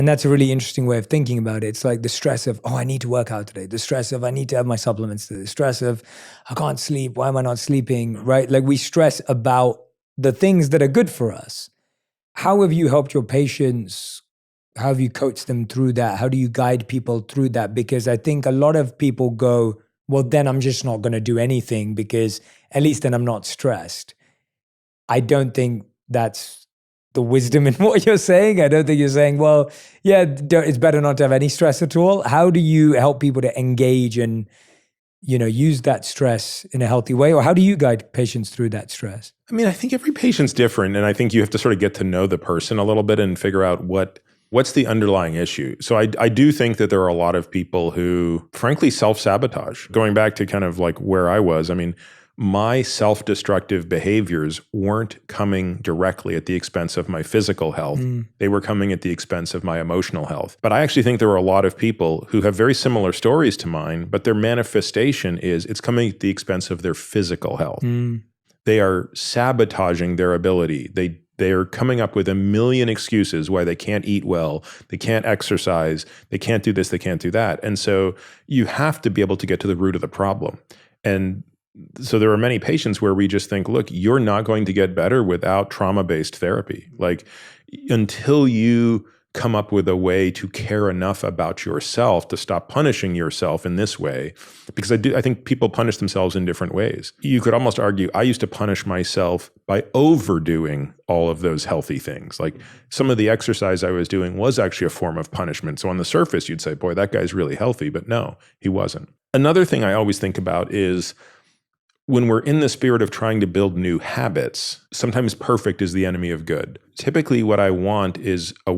And that's a really interesting way of thinking about it. It's like the stress of, oh, I need to work out today. The stress of, I need to have my supplements today. The stress of, I can't sleep. Why am I not sleeping? Right? Like we stress about the things that are good for us. How have you helped your patients? How have you coached them through that? How do you guide people through that? Because I think a lot of people go, well, then I'm just not going to do anything because at least then I'm not stressed. I don't think that's the wisdom in what you're saying. I don't think you're saying, well, yeah, it's better not to have any stress at all. How do you help people to engage and, use that stress in a healthy way? Or how do you guide patients through that stress? I mean, I think every patient's different. And I think you have to sort of get to know the person a little bit and figure out what's the underlying issue. So I do think that there are a lot of people who, frankly, self-sabotage. Going back to kind of like where I was, I mean, my self-destructive behaviors weren't coming directly at the expense of my physical health. They were coming at the expense of my emotional health. But I actually think there are a lot of people who have very similar stories to mine, but their manifestation is it's coming at the expense of their physical health. They are sabotaging their ability. They are coming up with a million excuses why they can't eat well, they can't exercise, they can't do this, they can't do that. And so you have to be able to get to the root of the problem. And so there are many patients where we just think, look, you're not going to get better without trauma-based therapy. Like until you come up with a way to care enough about yourself to stop punishing yourself in this way, because I think people punish themselves in different ways. You could almost argue I used to punish myself by overdoing all of those healthy things. Like some of the exercise I was doing was actually a form of punishment. So on the surface, you'd say, boy, that guy's really healthy, but no, he wasn't. Another thing I always think about is when we're in the spirit of trying to build new habits, sometimes perfect is the enemy of good. Typically what I want is a